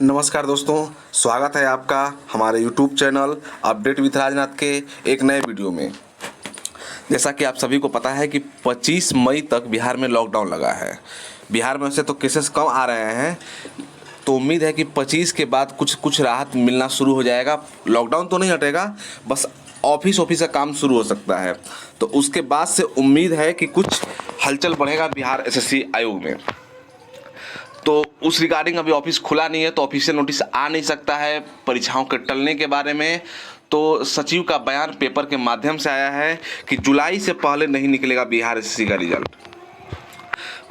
नमस्कार दोस्तों, स्वागत है आपका हमारे YouTube channel update with Rajnath के एक नए वीडियो में। जैसा कि आप सभी को पता है कि 25 मई तक बिहार में लॉकडाउन लगा है। बिहार में वैसे तो केसेस कम आ रहे हैं, तो उम्मीद है कि 25 के बाद कुछ राहत मिलना शुरू हो जाएगा। लॉकडाउन तो नहीं हटेगा, बस ऑफिस का काम शुरू हो सकता है। तो उसके बाद से उम्मीद है कि कुछ हलचल बढ़ेगा बिहार SSC आयोग में। तो उस रिगार्डिंग अभी ऑफिस खुला नहीं है, तो ऑफिशियल नोटिस आ नहीं सकता है परीक्षाओं के टलने के बारे में। तो सचिव का बयान पेपर के माध्यम से आया है कि जुलाई से पहले नहीं निकलेगा बिहार SSC का रिजल्ट।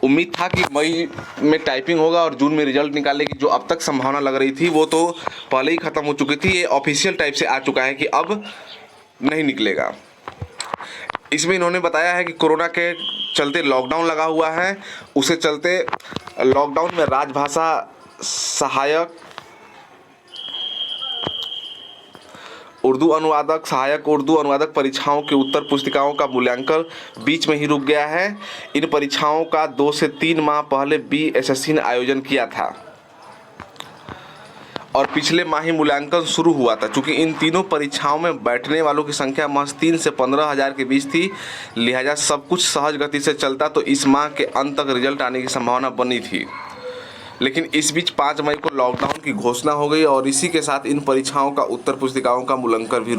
उम्मीद था कि मई में टाइपिंग होगा और जून में रिजल्ट निकालने की जो अब तक संभावना लग रही थी वो तो पहले ही खत्म हो चुकी थी। ये ऑफिशियल टाइप से आ चुका है कि अब नहीं निकलेगा। इसमें इन्होंने बताया है कि कोरोना के चलते लॉकडाउन लगा हुआ है, उसे चलते लॉकडाउन में राजभाषा सहायक उर्दू अनुवादक परीक्षाओं की उत्तर पुस्तिकाओं का मूल्यांकन बीच में ही रुक गया है। इन परीक्षाओं का 2 से 3 माह पहले BSSC ने आयोजन किया था और पिछले माह ही मूल्यांकन शुरू हुआ था। चूँकि इन तीनों परीक्षाओं में बैठने वालों की संख्या महज 3 से 15 हज़ार के बीच थी, लिहाजा सब कुछ सहज गति से चलता तो इस माह के अंत तक रिजल्ट आने की संभावना बनी थी। लेकिन इस बीच 5 मई को लॉकडाउन की घोषणा हो गई और इसी के साथ इन परीक्षाओं का उत्तर पुस्तिकाओं का मूल्यांकन भी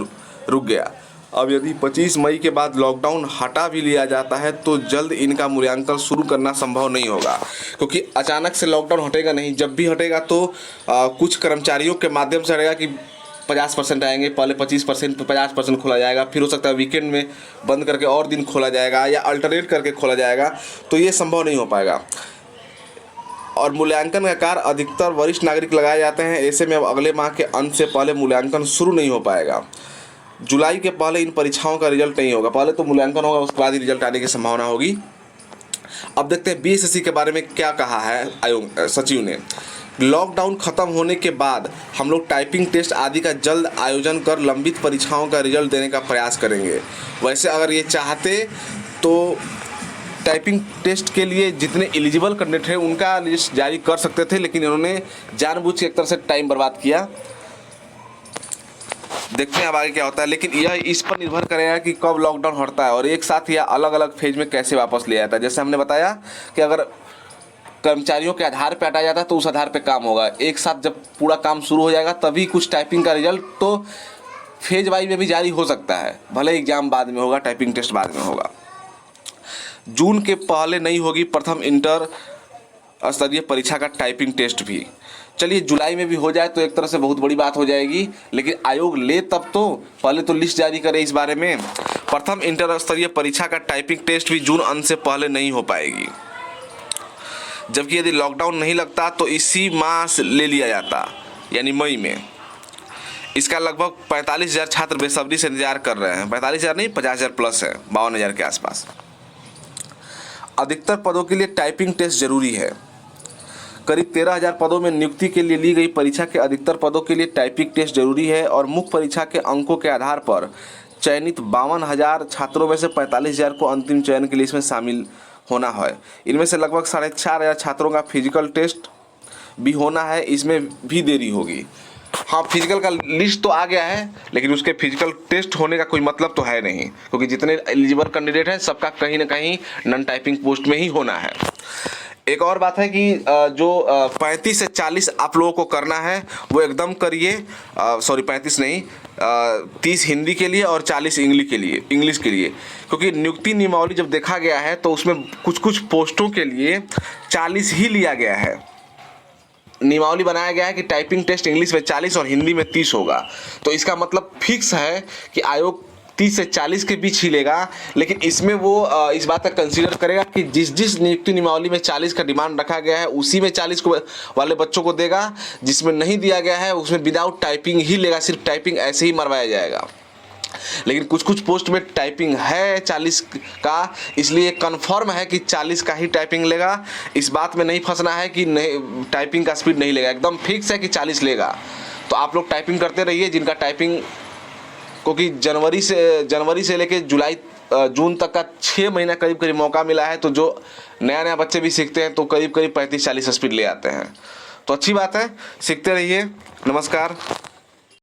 रुक गया। अब यदि 25 मई के बाद लॉकडाउन हटा भी लिया जाता है तो जल्द इनका मूल्यांकन शुरू करना संभव नहीं होगा, क्योंकि अचानक से लॉकडाउन हटेगा नहीं। जब भी हटेगा तो कुछ कर्मचारियों के माध्यम से हटेगा कि 50% आएंगे, पहले 25% पे 50% खोला जाएगा, फिर हो सकता है वीकेंड में बंद करके और दिन खोला जाएगा या अल्टरनेट करके खोला जाएगा। तो ये संभव नहीं हो पाएगा। और मूल्यांकन का कार्य अधिकतर वरिष्ठ नागरिक लगाए जाते हैं, ऐसे में अब अगले माह के अंत से पहले मूल्यांकन शुरू नहीं हो पाएगा। जुलाई के पहले इन परीक्षाओं का रिजल्ट नहीं होगा, पहले तो मूल्यांकन होगा, उसके बाद ही रिजल्ट आने की संभावना होगी। अब देखते हैं BSSC के बारे में क्या कहा है आयोग सचिव ने। लॉकडाउन खत्म होने के बाद हम लोग टाइपिंग टेस्ट आदि का जल्द आयोजन कर लंबित परीक्षाओं का रिजल्ट देने का प्रयास करेंगे। वैसे अगर ये चाहते तो टाइपिंग टेस्ट के लिए जितने एलिजिबल कैंडिडेट हैं उनका लिस्ट जारी कर सकते थे, लेकिन इन्होंने जानबूझ के एक तरह से टाइम बर्बाद किया। देखते हैं अब आगे क्या होता है, लेकिन यह इस पर निर्भर करेगा कि कब लॉकडाउन हटता है और एक साथ या अलग अलग फेज में कैसे वापस ले आता है। जैसे हमने बताया कि अगर कर्मचारियों के आधार पर हटाया जाता है तो उस आधार पर काम होगा। एक साथ जब पूरा काम शुरू हो जाएगा तभी कुछ टाइपिंग का रिजल्ट तो फेज वाइज में भी जारी हो सकता है, भले एग्जाम बाद में होगा, टाइपिंग टेस्ट बाद में होगा। जून के पहले नहीं होगी प्रथम इंटर स्तरीय परीक्षा का टाइपिंग टेस्ट भी। चलिए जुलाई में भी हो जाए तो एक तरह से बहुत बड़ी बात हो जाएगी, लेकिन आयोग ले तब तो पहले तो लिस्ट जारी करे इस बारे में। प्रथम इंटर स्तरीय परीक्षा का टाइपिंग टेस्ट भी जून अंत से पहले नहीं हो पाएगी, जबकि यदि लॉकडाउन नहीं लगता तो इसी माह से ले लिया जाता, यानी मई में। इसका लगभग 45,000 छात्र बेसब्री से इंतजार कर रहे हैं। 45,000 नहीं, 50,000 प्लस है, 52,000 के आसपास। अधिकतर पदों के लिए टाइपिंग टेस्ट जरूरी है। करीब 13,000 पदों में नियुक्ति के लिए ली गई परीक्षा के अधिकतर पदों के लिए टाइपिंग टेस्ट जरूरी है और मुख्य परीक्षा के अंकों के आधार पर चयनित 52,000 छात्रों में से 45,000 को अंतिम चयन के लिए इसमें शामिल होना है। इनमें से लगभग 4,500 छात्रों का फिजिकल टेस्ट भी होना है, इसमें भी देरी होगी। हाँ, फिजिकल का लिस्ट तो आ गया है, लेकिन उसके फिजिकल टेस्ट होने का कोई मतलब तो है नहीं, क्योंकि जितने एलिजिबल कैंडिडेट हैं सबका कहीं ना कहीं नॉन टाइपिंग पोस्ट में ही होना है। एक और बात है कि जो 35 से 40 आप लोगों को करना है वो एकदम करिए। 35 नहीं, 30 हिंदी के लिए और 40 इंग्लिश के लिए, क्योंकि नियुक्ति नियमावली जब देखा गया है तो उसमें कुछ पोस्टों के लिए 40 ही लिया गया है। नियमावली बनाया गया है कि टाइपिंग टेस्ट इंग्लिश में 40 और हिंदी में 30 होगा। तो इसका मतलब फिक्स है कि आयोग 30 से 40 के बीच ही लेगा, लेकिन इसमें वो इस बात का कंसीडर करेगा कि जिस नियुक्ति नियमावली में 40 का डिमांड रखा गया है उसी में 40 को वाले बच्चों को देगा। जिसमें नहीं दिया गया है उसमें विदाउट टाइपिंग ही लेगा, सिर्फ टाइपिंग ऐसे ही मरवाया जाएगा। लेकिन कुछ पोस्ट में टाइपिंग है 40 का, इसलिए कंफर्म है कि 40 का ही टाइपिंग लेगा। इस बात में नहीं फंसना है कि नहीं टाइपिंग का स्पीड नहीं लेगा, एकदम फिक्स है कि 40 लेगा। तो आप लोग टाइपिंग करते रहिए जिनका टाइपिंग, क्योंकि जनवरी से लेके जून तक का 6 महीना करीब मौका मिला है, तो जो नया बच्चे भी सीखते हैं तो करीब 35-40 स्पीड ले आते हैं। तो अच्छी बात है, सीखते रहिए। नमस्कार।